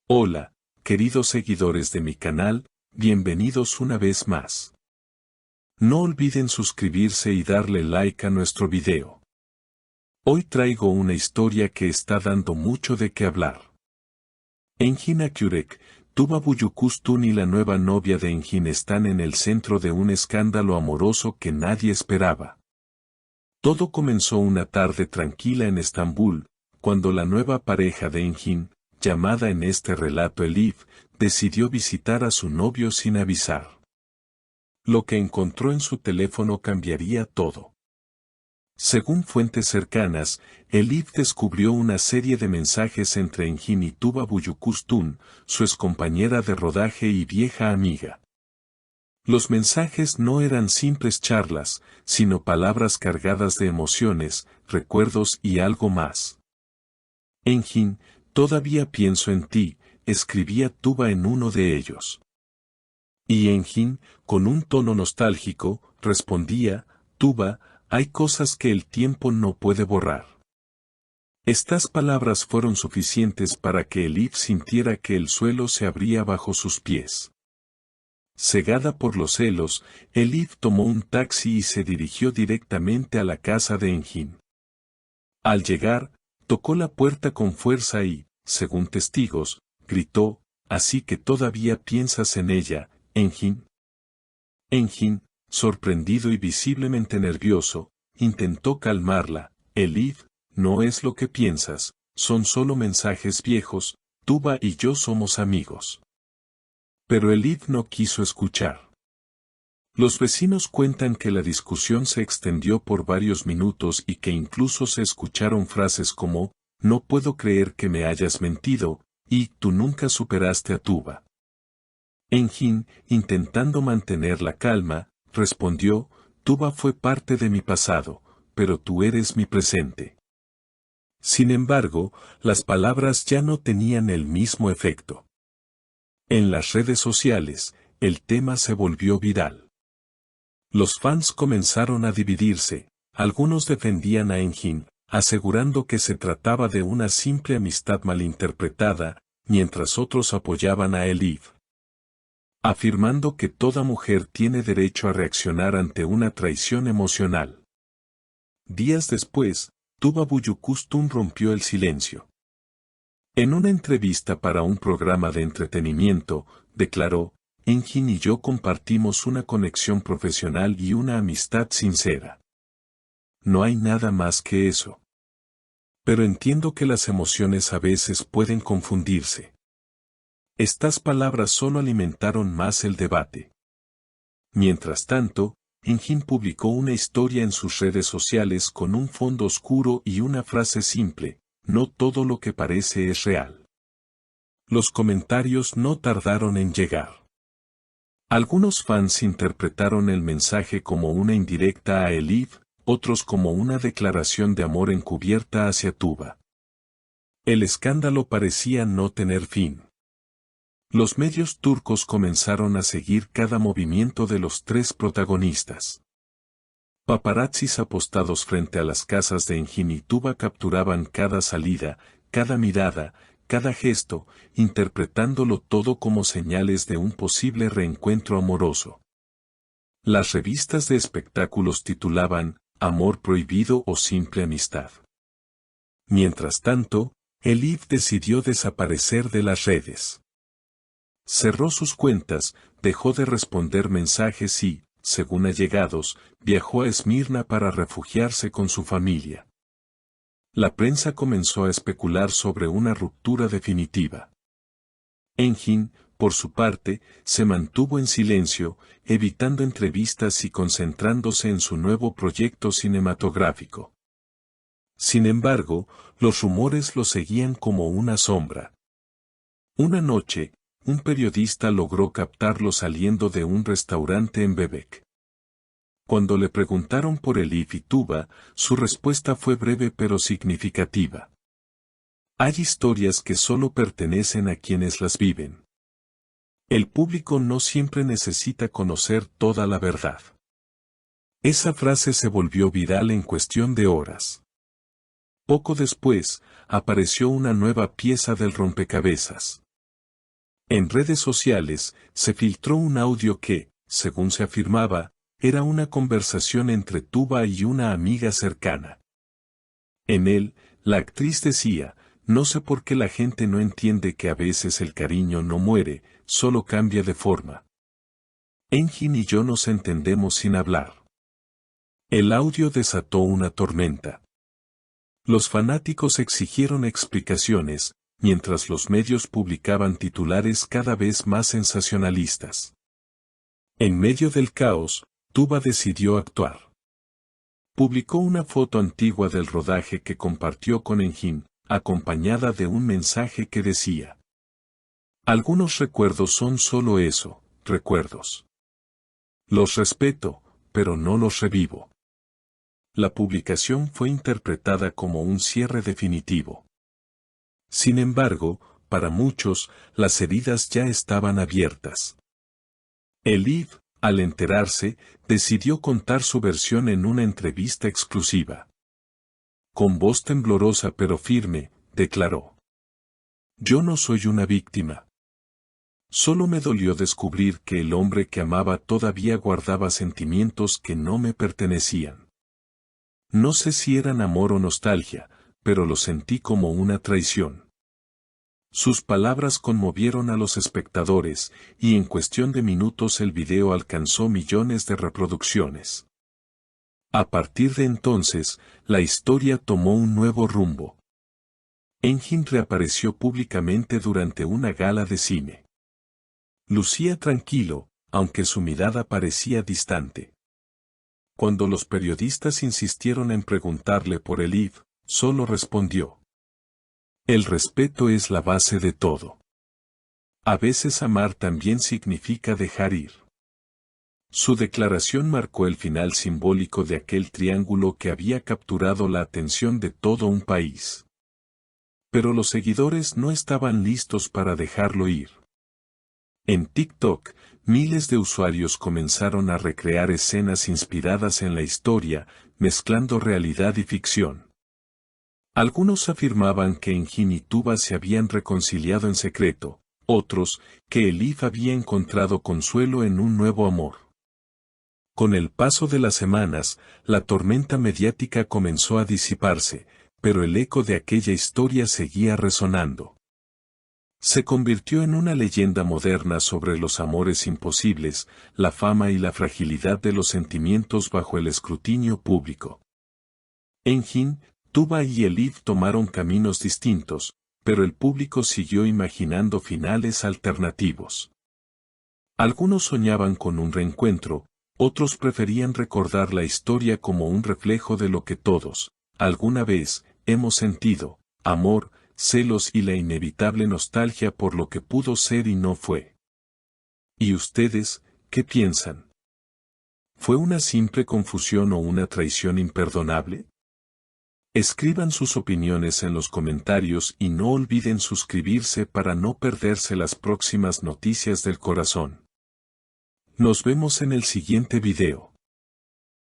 Hola, queridos seguidores de mi canal, bienvenidos una vez más. No olviden suscribirse y darle like a nuestro video. Hoy traigo una historia que está dando mucho de qué hablar. Engin Akyurek, Tuba Büyüküstün y la nueva novia de Engin están en el centro de un escándalo amoroso que nadie esperaba. Todo comenzó una tarde tranquila en Estambul, cuando la nueva pareja de Engin, llamada en este relato Elif, decidió visitar a su novio sin avisar. Lo que encontró en su teléfono cambiaría todo. Según fuentes cercanas, Elif descubrió una serie de mensajes entre Engin y Tuba Büyüküstün, su excompañera de rodaje y vieja amiga. Los mensajes no eran simples charlas, sino palabras cargadas de emociones, recuerdos y algo más. Engin, todavía pienso en ti, escribía Tuba en uno de ellos. Y Engin, con un tono nostálgico, respondía, Tuba, hay cosas que el tiempo no puede borrar. Estas palabras fueron suficientes para que Elif sintiera que el suelo se abría bajo sus pies. Cegada por los celos, Elif tomó un taxi y se dirigió directamente a la casa de Engin. Al llegar, tocó la puerta con fuerza y, según testigos, gritó, «¿Así que todavía piensas en ella, Engin?» Engin, sorprendido y visiblemente nervioso, intentó calmarla, «Elif, no es lo que piensas, son solo mensajes viejos, Tuba y yo somos amigos». Pero Elif no quiso escuchar. Los vecinos cuentan que la discusión se extendió por varios minutos y que incluso se escucharon frases como, «No puedo creer que me hayas mentido», y «Tú nunca superaste a Tuba». Engin, intentando mantener la calma, respondió, «Tuba fue parte de mi pasado, pero tú eres mi presente». Sin embargo, las palabras ya no tenían el mismo efecto. En las redes sociales, el tema se volvió viral. Los fans comenzaron a dividirse, algunos defendían a Engin, asegurando que se trataba de una simple amistad malinterpretada, mientras otros apoyaban a Elif, afirmando que toda mujer tiene derecho a reaccionar ante una traición emocional. Días después, Tuba Büyüküstün rompió el silencio. En una entrevista para un programa de entretenimiento, declaró, «Engin y yo compartimos una conexión profesional y una amistad sincera. No hay nada más que eso. Pero entiendo que las emociones a veces pueden confundirse». Estas palabras solo alimentaron más el debate. Mientras tanto, Engin publicó una historia en sus redes sociales con un fondo oscuro y una frase simple, «No todo lo que parece es real». Los comentarios no tardaron en llegar. Algunos fans interpretaron el mensaje como una indirecta a Elif, otros como una declaración de amor encubierta hacia Tuba. El escándalo parecía no tener fin. Los medios turcos comenzaron a seguir cada movimiento de los tres protagonistas. Paparazzis apostados frente a las casas de Engin y Tuba capturaban cada salida, cada mirada, cada gesto, interpretándolo todo como señales de un posible reencuentro amoroso. Las revistas de espectáculos titulaban «Amor prohibido» o «Simple amistad». Mientras tanto, Elif decidió desaparecer de las redes. Cerró sus cuentas, dejó de responder mensajes y, según allegados, viajó a Esmirna para refugiarse con su familia. La prensa comenzó a especular sobre una ruptura definitiva. Engin, por su parte, se mantuvo en silencio, evitando entrevistas y concentrándose en su nuevo proyecto cinematográfico. Sin embargo, los rumores lo seguían como una sombra. Una noche, un periodista logró captarlo saliendo de un restaurante en Bebek. Cuando le preguntaron por Elif y Tuba, su respuesta fue breve pero significativa. «Hay historias que solo pertenecen a quienes las viven. El público no siempre necesita conocer toda la verdad». Esa frase se volvió viral en cuestión de horas. Poco después, apareció una nueva pieza del rompecabezas. En redes sociales, se filtró un audio que, según se afirmaba, era una conversación entre Tuba y una amiga cercana. En él, la actriz decía, no sé por qué la gente no entiende que a veces el cariño no muere, solo cambia de forma. Engin y yo nos entendemos sin hablar. El audio desató una tormenta. Los fanáticos exigieron explicaciones, mientras los medios publicaban titulares cada vez más sensacionalistas. En medio del caos, Tuba decidió actuar. Publicó una foto antigua del rodaje que compartió con Engin, acompañada de un mensaje que decía: algunos recuerdos son solo eso, recuerdos. Los respeto, pero no los revivo. La publicación fue interpretada como un cierre definitivo. Sin embargo, para muchos, las heridas ya estaban abiertas. Elif, al enterarse, decidió contar su versión en una entrevista exclusiva. Con voz temblorosa pero firme, declaró: yo no soy una víctima. Solo me dolió descubrir que el hombre que amaba todavía guardaba sentimientos que no me pertenecían. No sé si eran amor o nostalgia, pero lo sentí como una traición. Sus palabras conmovieron a los espectadores, y en cuestión de minutos el video alcanzó millones de reproducciones. A partir de entonces, la historia tomó un nuevo rumbo. Engin reapareció públicamente durante una gala de cine. Lucía tranquilo, aunque su mirada parecía distante. Cuando los periodistas insistieron en preguntarle por Elif, solo respondió: el respeto es la base de todo. A veces amar también significa dejar ir. Su declaración marcó el final simbólico de aquel triángulo que había capturado la atención de todo un país. Pero los seguidores no estaban listos para dejarlo ir. En TikTok, miles de usuarios comenzaron a recrear escenas inspiradas en la historia, mezclando realidad y ficción. Algunos afirmaban que Engin y Tuba se habían reconciliado en secreto, otros, que Elif había encontrado consuelo en un nuevo amor. Con el paso de las semanas, la tormenta mediática comenzó a disiparse, pero el eco de aquella historia seguía resonando. Se convirtió en una leyenda moderna sobre los amores imposibles, la fama y la fragilidad de los sentimientos bajo el escrutinio público. Engin, Tuba y Elif tomaron caminos distintos, pero el público siguió imaginando finales alternativos. Algunos soñaban con un reencuentro, otros preferían recordar la historia como un reflejo de lo que todos, alguna vez, hemos sentido: amor, celos y la inevitable nostalgia por lo que pudo ser y no fue. ¿Y ustedes, qué piensan? ¿Fue una simple confusión o una traición imperdonable? Escriban sus opiniones en los comentarios y no olviden suscribirse para no perderse las próximas noticias del corazón. Nos vemos en el siguiente video.